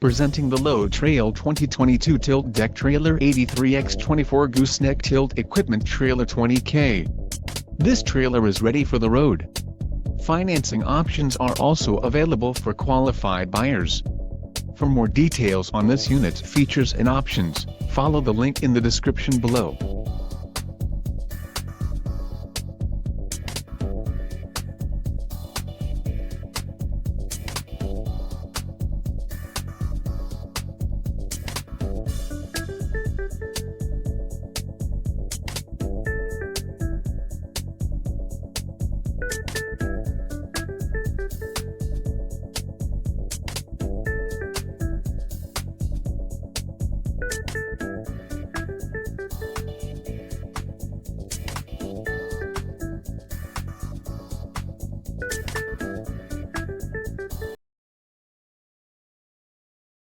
Presenting the Load Trail 2022 Tilt Deck Trailer 83X24 Gooseneck Tilt Equipment Trailer 20K. This trailer is ready for the road. Financing options are also available for qualified buyers. For more details on this unit, features and options, follow the link in the description below.